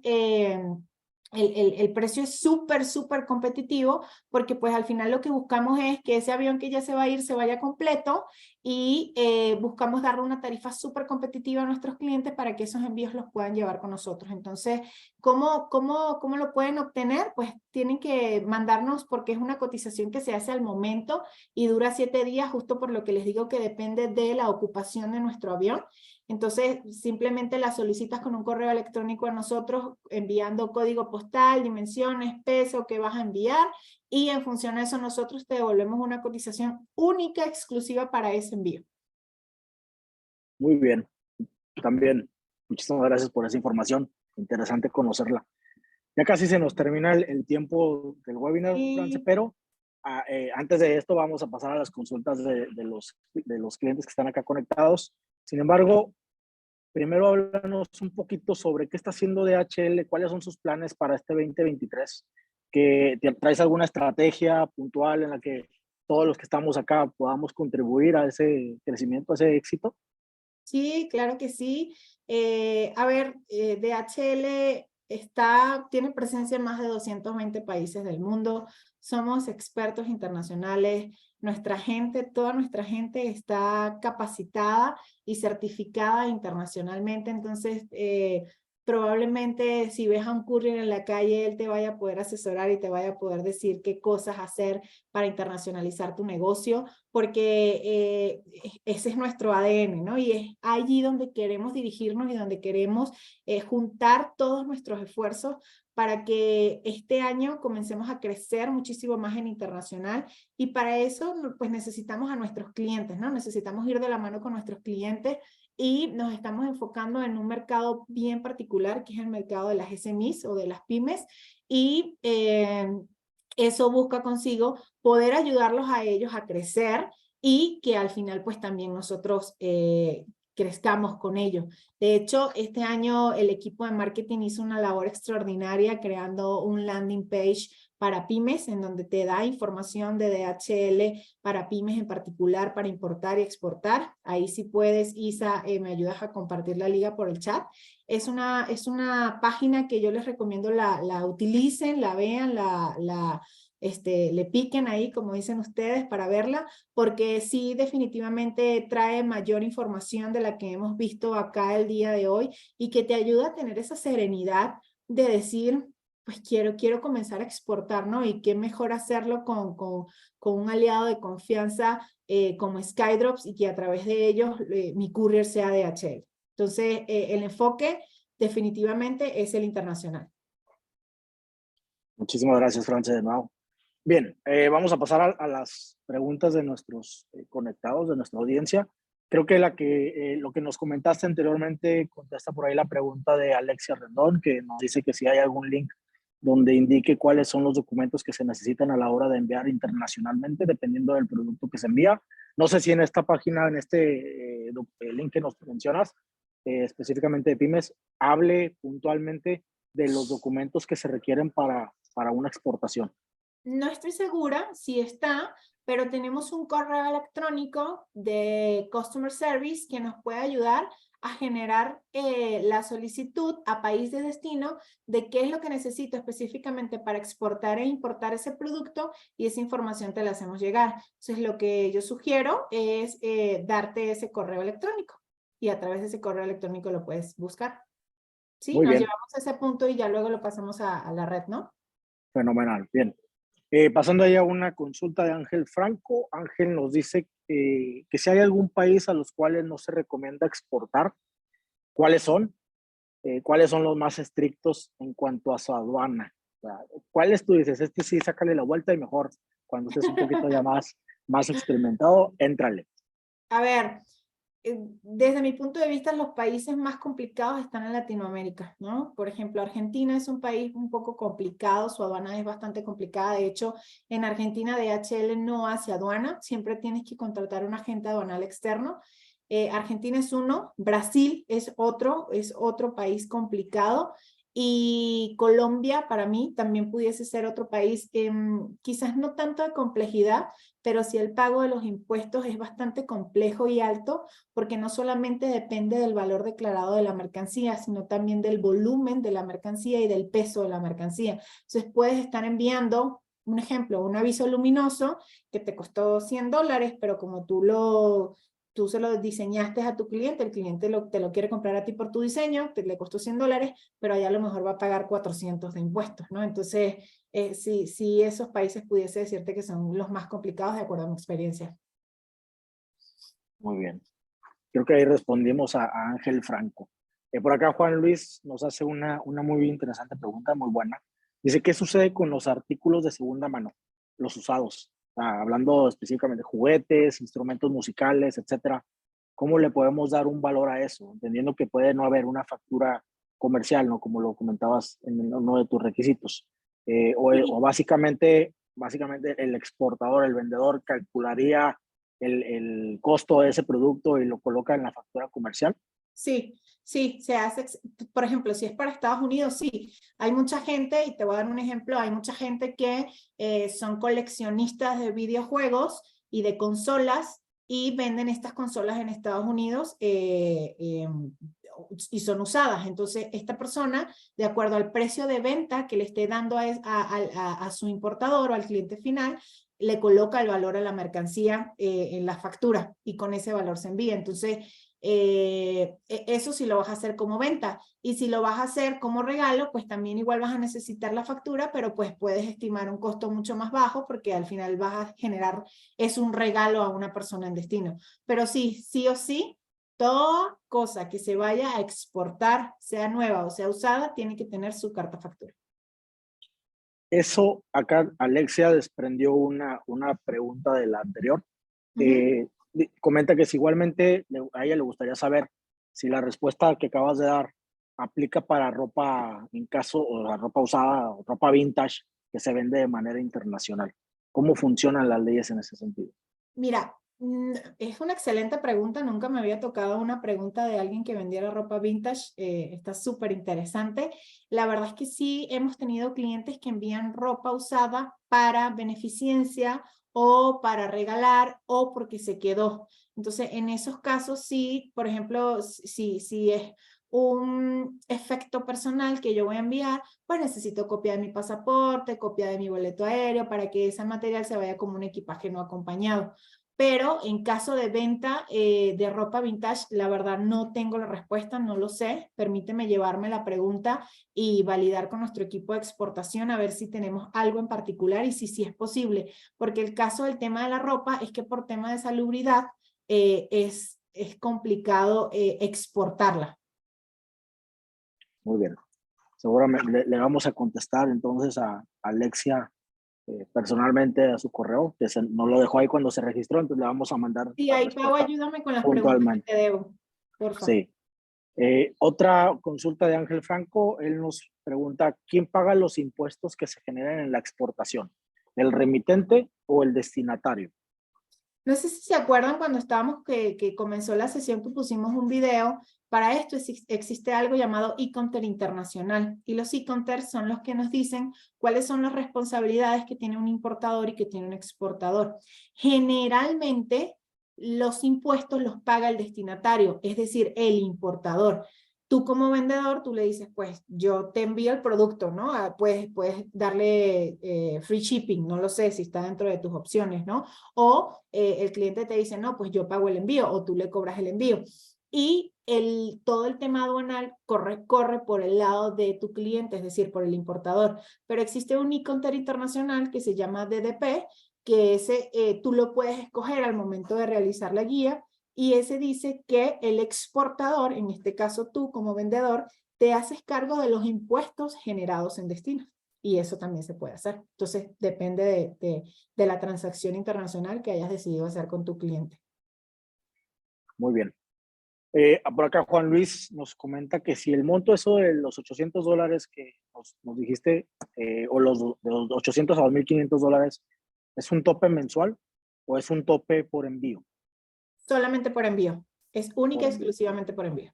el precio es súper, súper competitivo porque pues al final lo que buscamos es que ese avión que ya se va a ir se vaya completo y buscamos darle una tarifa súper competitiva a nuestros clientes para que esos envíos los puedan llevar con nosotros. Entonces, ¿cómo lo pueden obtener? Pues tienen que mandarnos, porque es una cotización que se hace al momento y dura 7 días, justo por lo que les digo que depende de la ocupación de nuestro avión. Entonces, simplemente la solicitas con un correo electrónico a nosotros, enviando código postal, dimensiones, peso que vas a enviar, y en función a eso nosotros te devolvemos una cotización única, exclusiva para ese envío. Muy bien. También, muchísimas gracias por esa información. Interesante conocerla. Ya casi se nos termina el tiempo del webinar, France, pero antes de esto vamos a pasar a las consultas de los clientes que están acá conectados. Sin embargo, primero háblanos un poquito sobre qué está haciendo DHL, cuáles son sus planes para este 2023, que traes alguna estrategia puntual en la que todos los que estamos acá podamos contribuir a ese crecimiento, a ese éxito. Sí, claro que sí. A ver, DHL tiene presencia en más de 220 países del mundo. Somos expertos internacionales. Nuestra gente, toda nuestra gente está capacitada y certificada internacionalmente. Entonces, probablemente si ves a un courier en la calle, él te vaya a poder asesorar y te vaya a poder decir qué cosas hacer para internacionalizar tu negocio, porque ese es nuestro ADN, ¿no? Y es allí donde queremos dirigirnos y donde queremos juntar todos nuestros esfuerzos para que este año comencemos a crecer muchísimo más en internacional, y para eso pues necesitamos a nuestros clientes, ¿no? Necesitamos ir de la mano con nuestros clientes y nos estamos enfocando en un mercado bien particular, que es el mercado de las SMEs o de las pymes, y eso busca consigo poder ayudarlos a ellos a crecer y que al final pues también nosotros crezcamos con ellos. De hecho, este año el equipo de marketing hizo una labor extraordinaria creando un landing page para pymes, en donde te da información de DHL para pymes en particular, para importar y exportar. Ahí si puedes, Isa, me ayudas a compartir la liga por el chat. Es una página que yo les recomiendo la utilicen, la vean, le piquen ahí, como dicen ustedes, para verla, porque sí definitivamente trae mayor información de la que hemos visto acá el día de hoy, y que te ayuda a tener esa serenidad de decir, pues quiero comenzar a exportar, ¿no? Y qué mejor hacerlo con un aliado de confianza como Skydrops, y que a través de ellos mi courier sea DHL. Entonces, el enfoque definitivamente es el internacional. Muchísimas gracias, France, de nuevo. Bien, vamos a pasar a las preguntas de nuestros conectados, de nuestra audiencia. Creo que lo que nos comentaste anteriormente contesta por ahí la pregunta de Alexia Rendón, que nos dice que si hay algún link donde indique cuáles son los documentos que se necesitan a la hora de enviar internacionalmente, dependiendo del producto que se envía. No sé si en esta página, en este link que nos mencionas, específicamente de pymes, hable puntualmente de los documentos que se requieren para una exportación. No estoy segura si está, pero tenemos un correo electrónico de Customer Service que nos puede ayudar a generar la solicitud a país de destino de qué es lo que necesito específicamente para exportar e importar ese producto, y esa información te la hacemos llegar. Entonces, lo que yo sugiero es darte ese correo electrónico, y a través de ese correo electrónico lo puedes buscar. Sí, Muy nos bien. llevamos a ese punto y ya luego lo pasamos a la red, ¿no? Fenomenal, bien. Pasando ahí a una consulta de Ángel Franco. Ángel nos dice que si hay algún país a los cuales no se recomienda exportar, ¿cuáles son? ¿Cuáles son los más estrictos en cuanto a su aduana? O sea, ¿cuáles tú dices? Este sí, sácale la vuelta, y mejor cuando estés un poquito ya más experimentado, éntrale. A ver, desde mi punto de vista, los países más complicados están en Latinoamérica, ¿no? Por ejemplo, Argentina es un país un poco complicado, su aduana es bastante complicada. De hecho, en Argentina DHL no hace aduana, siempre tienes que contratar un agente aduanal externo. Argentina es uno, Brasil es otro país complicado. Y Colombia para mí también pudiese ser otro país, quizás no tanto de complejidad, pero sí el pago de los impuestos es bastante complejo y alto, porque no solamente depende del valor declarado de la mercancía, sino también del volumen de la mercancía y del peso de la mercancía. Entonces puedes estar enviando, un ejemplo, un aviso luminoso que te costó $100, pero como tú se lo diseñaste a tu cliente, el cliente te lo quiere comprar a ti por tu diseño, le costó $100, pero allá a lo mejor va a pagar 400 de impuestos, ¿no? Entonces, sí, esos países pudiese decirte que son los más complicados de acuerdo a mi experiencia. Muy bien. Creo que ahí respondimos a Ángel Franco. Por acá Juan Luis nos hace una muy interesante pregunta, muy buena. Dice, ¿qué sucede con los artículos de segunda mano, los usados? Hablando específicamente de juguetes, instrumentos musicales, etcétera. ¿Cómo le podemos dar un valor a eso? Entendiendo que puede no haber una factura comercial, ¿no? Como lo comentabas en uno de tus requisitos. O básicamente el exportador, el vendedor calcularía el costo de ese producto y lo coloca en la factura comercial. Sí, se hace, por ejemplo, si es para Estados Unidos, sí. Hay mucha gente, y te voy a dar un ejemplo, hay mucha gente que son coleccionistas de videojuegos y de consolas y venden estas consolas en Estados Unidos y son usadas. Entonces, esta persona, de acuerdo al precio de venta que le esté dando a su importador o al cliente final, le coloca el valor a la mercancía en la factura y con ese valor se envía. Entonces, eso sí lo vas a hacer como venta, y si lo vas a hacer como regalo, pues también igual vas a necesitar la factura, pero pues puedes estimar un costo mucho más bajo porque al final vas a generar, es un regalo a una persona en destino. Pero sí o sí, toda cosa que se vaya a exportar, sea nueva o sea usada, tiene que tener su carta factura. Eso acá Alexia desprendió una pregunta de la anterior. Comenta que si igualmente a ella le gustaría saber si la respuesta que acabas de dar aplica para ropa, en caso, o la ropa usada, o ropa vintage que se vende de manera internacional. ¿Cómo funcionan las leyes en ese sentido? Mira, es una excelente pregunta. Nunca me había tocado una pregunta de alguien que vendiera ropa vintage. Está súper interesante. La verdad es que sí hemos tenido clientes que envían ropa usada para beneficencia o para regalar o porque se quedó. Entonces, en esos casos sí, por ejemplo, si es un efecto personal que yo voy a enviar, pues necesito copia de mi pasaporte, copia de mi boleto aéreo para que ese material se vaya como un equipaje no acompañado. Pero en caso de venta de ropa vintage, la verdad no tengo la respuesta, no lo sé. Permíteme llevarme la pregunta y validar con nuestro equipo de exportación a ver si tenemos algo en particular y si es posible. Porque el caso del tema de la ropa es que por tema de salubridad es complicado exportarla. Muy bien. Seguramente le vamos a contestar entonces a Alexia personalmente a su correo, que no lo dejó ahí cuando se registró, entonces le vamos a mandar Sí, la ahí Pau, respuesta ayúdame con las preguntas que puntualmente. te debo, por favor. Sí. Otra consulta de Ángel Franco, él nos pregunta, ¿quién paga los impuestos que se generan en la exportación? ¿El remitente o el destinatario? No sé si se acuerdan cuando estábamos que comenzó la sesión que pusimos un video. Para esto existe algo llamado e-counter internacional, y los e-counter son los que nos dicen cuáles son las responsabilidades que tiene un importador y que tiene un exportador. Generalmente los impuestos los paga el destinatario, es decir, el importador. Tú como vendedor, tú le dices, pues yo te envío el producto, ¿no? Puedes darle free shipping, no lo sé si está dentro de tus opciones, ¿no? O el cliente te dice, no, pues yo pago el envío, o tú le cobras el envío. Y todo el tema aduanal corre por el lado de tu cliente, es decir, por el importador. Pero existe un e-counter internacional que se llama DDP, que ese tú lo puedes escoger al momento de realizar la guía, y ese dice que el exportador, en este caso tú como vendedor, te haces cargo de los impuestos generados en destino. Y eso también se puede hacer. Entonces, depende de la transacción internacional que hayas decidido hacer con tu cliente. Muy bien. Por acá Juan Luis nos comenta que si el monto eso de los $800 que nos dijiste, o de los 800 a $2,500, ¿es un tope mensual o es un tope por envío? Solamente por envío. Es única y Por envío. exclusivamente por envío.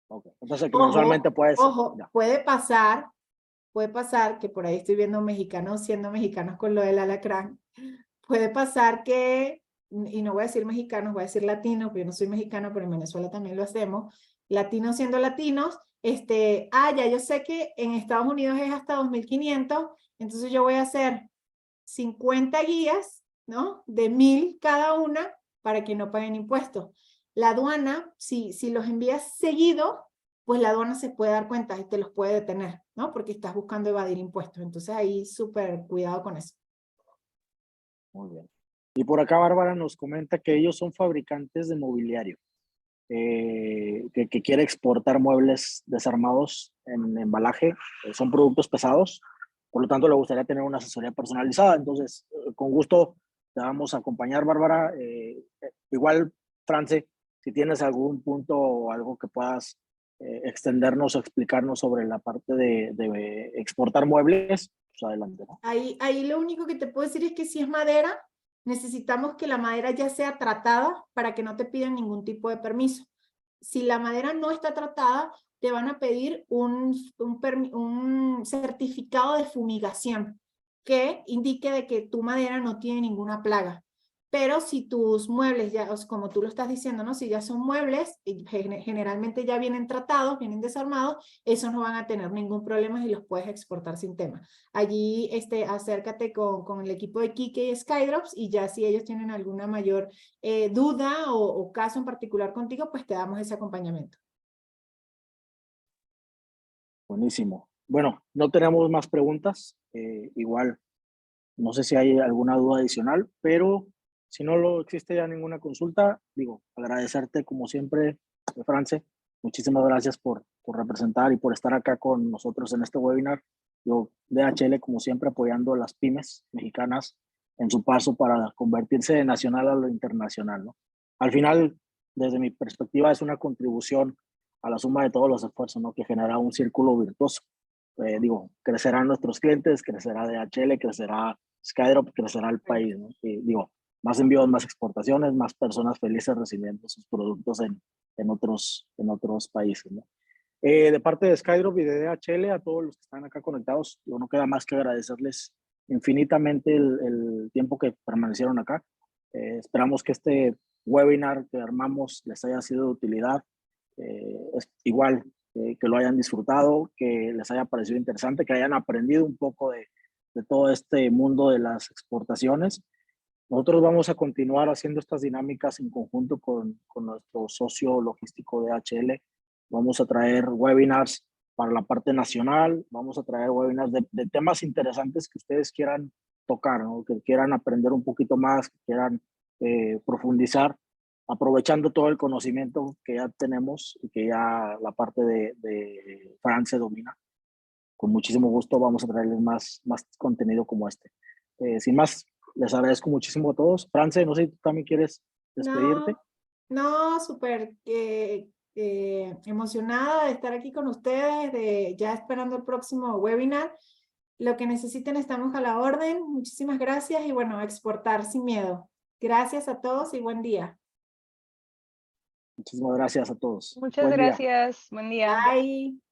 Okay. Entonces, que Ojo, mensualmente puedes... Ojo, ya. puede pasar que por ahí estoy viendo mexicanos siendo mexicanos con lo del alacrán. Puede pasar que, y no voy a decir mexicanos, voy a decir latinos, porque yo no soy mexicano, pero en Venezuela también lo hacemos. Latinos siendo latinos, ya yo sé que en Estados Unidos es hasta 2.500, entonces yo voy a hacer 50 guías, ¿no? De 1.000 cada una para que no paguen impuestos. La aduana, si los envías seguido, pues la aduana se puede dar cuenta y te los puede detener, ¿no? Porque estás buscando evadir impuestos. Entonces ahí súper cuidado con eso. Muy bien. Y por acá Bárbara nos comenta que ellos son fabricantes de mobiliario, que quiere exportar muebles desarmados en embalaje. Son productos pesados, por lo tanto le gustaría tener una asesoría personalizada. Entonces, con gusto te vamos a acompañar, Bárbara. Igual, France, si tienes algún punto o algo que puedas extendernos o explicarnos sobre la parte de exportar muebles, pues adelante, ¿no? Ahí lo único que te puedo decir es que si es madera, necesitamos que la madera ya sea tratada para que no te pidan ningún tipo de permiso. Si la madera no está tratada, te van a pedir un certificado de fumigación que indique de que tu madera no tiene ninguna plaga. Pero si tus muebles, ya, como tú lo estás diciendo, ¿no? Si ya son muebles, generalmente ya vienen tratados, vienen desarmados, esos no van a tener ningún problema y los puedes exportar sin tema. Allí acércate con el equipo de Kike y Skydrops y ya si ellos tienen alguna mayor duda o caso en particular contigo, pues te damos ese acompañamiento. Buenísimo. Bueno, no tenemos más preguntas. Igual, no sé si hay alguna duda adicional, pero si no existe ya ninguna consulta, digo, agradecerte como siempre, France. Muchísimas gracias por representar y por estar acá con nosotros en este webinar. Yo, DHL, como siempre, apoyando a las pymes mexicanas en su paso para convertirse de nacional a lo internacional, ¿no? Al final, desde mi perspectiva, es una contribución a la suma de todos los esfuerzos, ¿no? Que genera un círculo virtuoso. Digo, crecerán nuestros clientes, crecerá DHL, crecerá Skydrop, crecerá el país, ¿no? Y, digo, más envíos, más exportaciones, más personas felices recibiendo sus productos en otros países, ¿no? De parte de Skydrop y de DHL, a todos los que están acá conectados, no queda más que agradecerles infinitamente el tiempo que permanecieron acá. Esperamos que este webinar que armamos les haya sido de utilidad. Es igual que lo hayan disfrutado, que les haya parecido interesante, que hayan aprendido un poco de todo este mundo de las exportaciones. Nosotros vamos a continuar haciendo estas dinámicas en conjunto con nuestro socio logístico de DHL. Vamos a traer webinars para la parte nacional, vamos a traer webinars de temas interesantes que ustedes quieran tocar, ¿no? Que quieran aprender un poquito más, que quieran profundizar, aprovechando todo el conocimiento que ya tenemos y que ya la parte de France domina. Con muchísimo gusto vamos a traerles más contenido como este. Sin más, les agradezco muchísimo a todos. France, no sé si tú también quieres despedirte. No, súper emocionada de estar aquí con ustedes, ya esperando el próximo webinar. Lo que necesiten estamos a la orden. Muchísimas gracias y bueno, exportar sin miedo. Gracias a todos y buen día. Muchísimas gracias a todos. Muchas Buen día. gracias. Buen día. Bye.